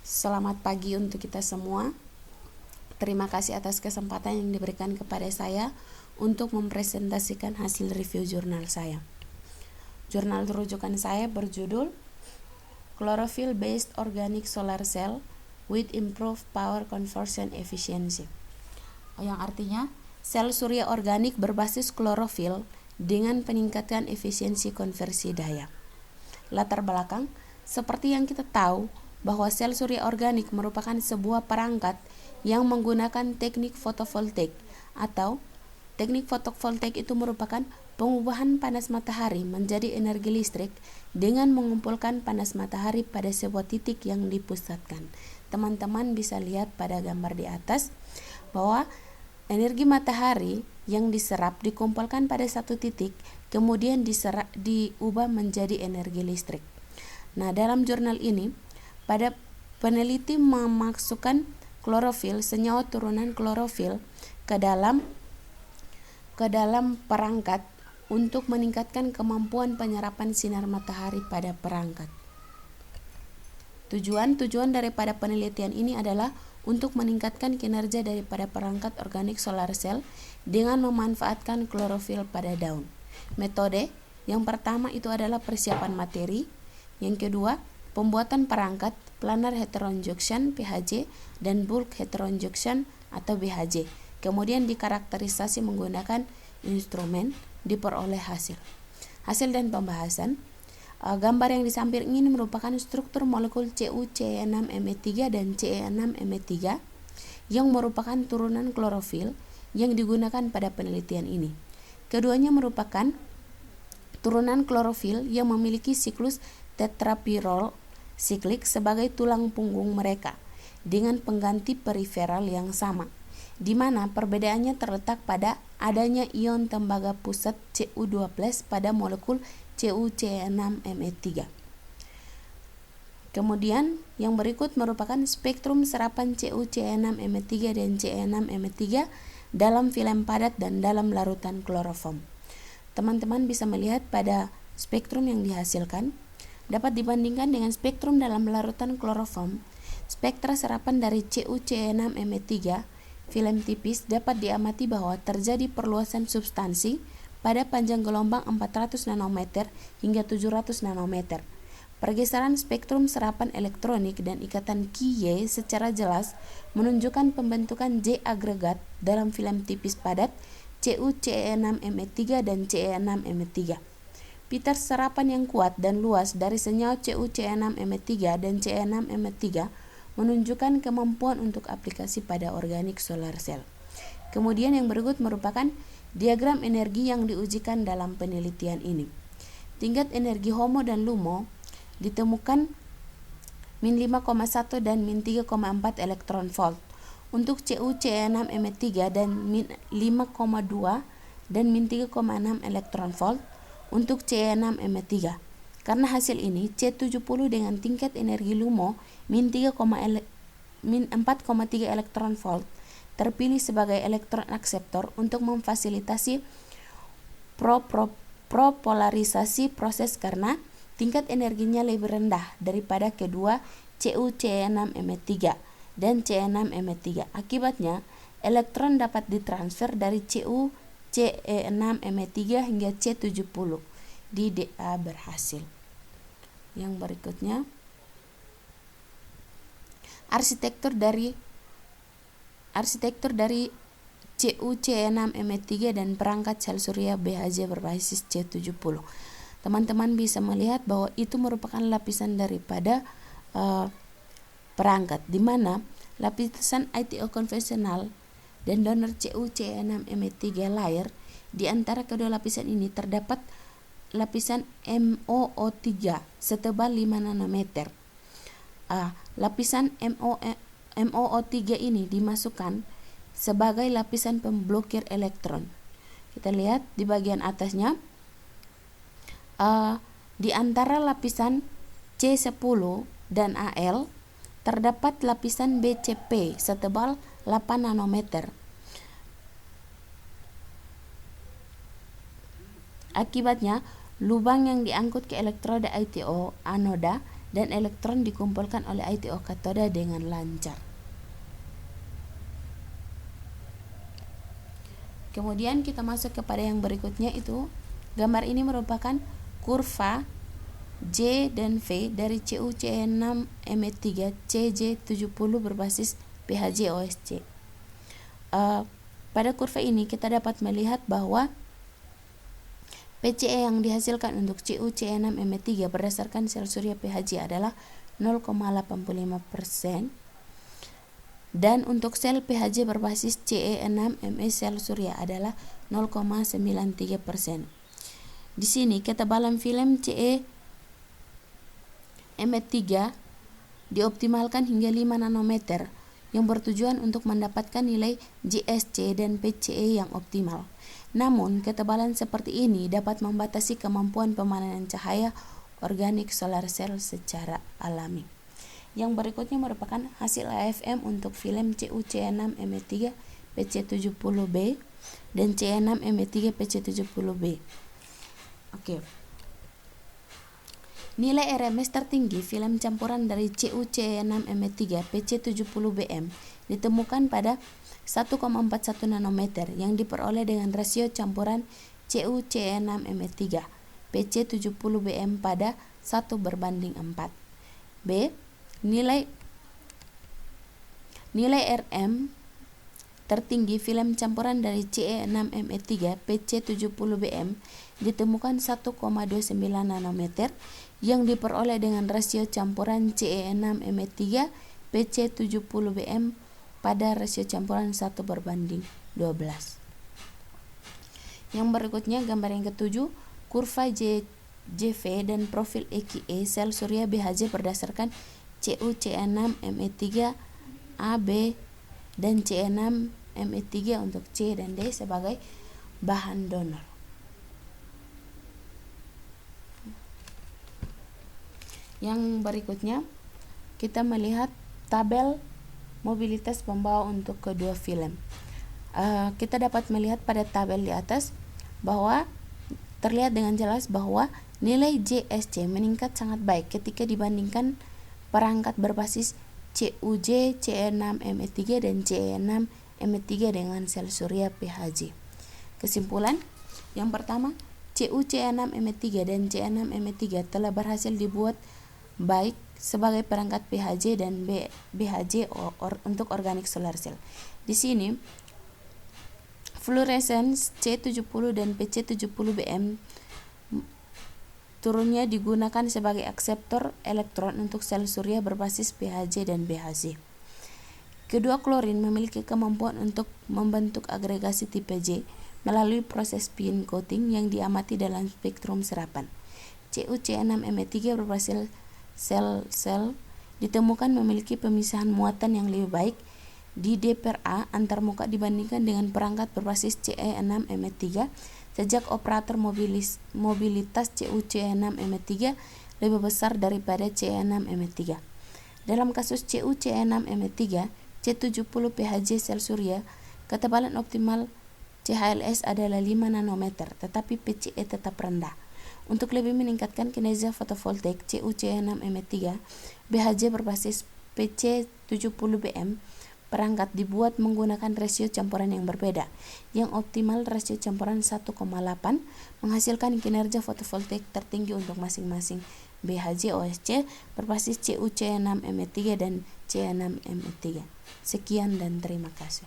Selamat pagi untuk kita semua. Terima kasih atas kesempatan yang diberikan kepada saya untuk mempresentasikan hasil review jurnal saya. Jurnal rujukan saya berjudul Chlorophyll Based Organic Solar Cell with Improved Power Conversion Efficiency, yang artinya sel surya organik berbasis klorofil dengan peningkatan efisiensi konversi daya. Latar belakang, seperti yang kita tahu bahwa sel surya organik merupakan sebuah perangkat yang menggunakan teknik fotovoltaik, atau teknik fotovoltaik itu merupakan pengubahan panas matahari menjadi energi listrik dengan mengumpulkan panas matahari pada sebuah titik yang dipusatkan. Teman-teman bisa lihat pada gambar di atas bahwa energi matahari yang diserap dikumpulkan pada satu titik, kemudian diubah menjadi energi listrik. Nah, dalam jurnal ini, pada peneliti memasukkan klorofil, senyawa turunan klorofil ke dalam perangkat untuk meningkatkan kemampuan penyerapan sinar matahari pada perangkat. Tujuan daripada penelitian ini adalah untuk meningkatkan kinerja daripada perangkat organik solar cell dengan memanfaatkan klorofil pada daun. Metode yang pertama itu adalah persiapan materi, yang kedua pembuatan perangkat planar heteron junction PHJ dan bulk heteron junction atau BHJ. Kemudian dikarakterisasi menggunakan instrumen, diperoleh hasil dan pembahasan. Gambar yang di samping ini merupakan struktur molekul CuCe6Me3 dan Ce6Me3 yang merupakan turunan klorofil yang digunakan pada penelitian ini. Keduanya merupakan turunan klorofil yang memiliki siklus tetrapyrrole siklik sebagai tulang punggung mereka dengan pengganti periferal yang sama, di mana perbedaannya terletak pada adanya ion tembaga pusat Cu2+ pada molekul CuCe6Me3. Kemudian yang berikut merupakan spektrum serapan CuCe6Me3 dan Ce6Me3 dalam film padat dan dalam larutan kloroform. Teman-teman bisa melihat pada spektrum yang dihasilkan dapat dibandingkan dengan spektrum dalam larutan kloroform. Spektra serapan dari CuCe6Me3 film tipis dapat diamati bahwa terjadi perluasan substansi pada panjang gelombang 400 nanometer hingga 700 nanometer. Pergeseran spektrum serapan elektronik dan ikatan Ky secara jelas menunjukkan pembentukan J agregat dalam film tipis padat CuCe6Me3 dan Ce6Me3. Piter serapan yang kuat dan luas dari senyawa CuCe6Me3 dan Ce6Me3 menunjukkan kemampuan untuk aplikasi pada organik solar cell. Kemudian yang berikut merupakan diagram energi yang diujikan dalam penelitian ini. Tingkat energi HOMO dan LUMO ditemukan min 5,1 dan min 3,4 elektron volt untuk CuCe6Me3 dan min 5,2 dan min 3,6 elektron volt untuk Ce6Me3. Karena hasil ini, C70 dengan tingkat energi LUMO min 4,3 elektron volt terpilih sebagai elektron akseptor untuk memfasilitasi propolarisasi proses karena tingkat energinya lebih rendah daripada kedua CuCe6Me3 dan Ce6Me3. Akibatnya, elektron dapat ditransfer dari CuCe6Me3 hingga C70 di Da berhasil. Yang berikutnya, arsitektur dari CuCe6Me3 dan perangkat sel surya BHJ berbasis C70. Teman-teman bisa melihat bahwa itu merupakan lapisan daripada perangkat, di mana lapisan ITO konvensional dan donor CuCe6Me3 layer. Di antara kedua lapisan ini terdapat lapisan MoO3 setebal 5 nanometer. Lapisan MoO3 ini dimasukkan sebagai lapisan pemblokir elektron. Kita lihat di bagian atasnya, di antara lapisan C10 dan Al terdapat lapisan BCP setebal 8 nanometer. Akibatnya, lubang yang diangkut ke elektroda ITO anoda dan elektron dikumpulkan oleh ITO katoda dengan lancar. Kemudian kita masuk kepada yang berikutnya, itu gambar ini merupakan kurva J dan V dari CuCe6Me3 Cj70 berbasis PHJ-OSC. Pada kurva ini kita dapat melihat bahwa PCE yang dihasilkan untuk CuCe6Me3 berdasarkan sel surya PHJ adalah 0,85%, dan untuk sel PHJ berbasis Ce6Me sel surya adalah 0,93%. Di sini ketebalan film Ce6Me3 dioptimalkan hingga 5 nanometer yang bertujuan untuk mendapatkan nilai JSC dan PCE yang optimal. Namun, ketebalan seperti ini dapat membatasi kemampuan pemananan cahaya organik solar cell secara alami. Yang berikutnya merupakan hasil AFM untuk film CuCe6Me3 PC70B dan Ce6Me3 PC70B. Oke. Nilai RMS tertinggi film campuran dari CuCe6Me3 PC70BM ditemukan pada 1,41 nanometer yang diperoleh dengan rasio campuran CuCe6Me3 PC70BM pada 1:4. B. Nilai RM tertinggi film campuran dari Ce6Me3 PC70BM ditemukan 1,29 nanometer yang diperoleh dengan rasio campuran Ce6Me3 PC70BM pada rasio campuran 1:12. Yang berikutnya gambar yang ketujuh, kurva JV dan profil EQE sel surya BHJ berdasarkan CuCe6Me3 A, B, dan Ce6Me3 untuk C dan D sebagai bahan donor. Yang berikutnya kita melihat tabel mobilitas pembawa untuk kedua film. Kita dapat melihat pada tabel di atas bahwa terlihat dengan jelas bahwa nilai JSC meningkat sangat baik ketika dibandingkan perangkat berbasis CuJ, Ce6Me3 dan Ce6Me3 dengan sel surya PHJ. Kesimpulan, yang pertama, CuCe6Me3 dan Ce6Me3 telah berhasil dibuat baik sebagai perangkat PHJ dan BHJ untuk organic solar cell. Di sini fluorescence C70 dan PC70BM turunnya digunakan sebagai akseptor elektron untuk sel surya berbasis PHJ dan BHJ. Kedua klorin memiliki kemampuan untuk membentuk agregasi tipe J melalui proses spin coating yang diamati dalam spektrum serapan. CuCe6Me3 berbasis sel ditemukan memiliki pemisahan muatan yang lebih baik di D/A antar muka dibandingkan dengan perangkat berbasis Ce6Me3 sejak operator mobilitas CuCe6Me3 lebih besar daripada Ce6Me3. Dalam kasus CuCe6Me3 C70 PHJ sel surya, ketebalan optimal CHLS adalah 5 nanometer, tetapi PCE tetap rendah. Untuk lebih meningkatkan kinerja fotovoltaik CuCe6Me3, BHJ berbasis PC70BM perangkat dibuat menggunakan rasio campuran yang berbeda. Yang optimal rasio campuran 1,8 menghasilkan kinerja fotovoltaik tertinggi untuk masing-masing BHJ-OSC berbasis CuCe6Me3 dan Ce6Me3. Sekian dan terima kasih.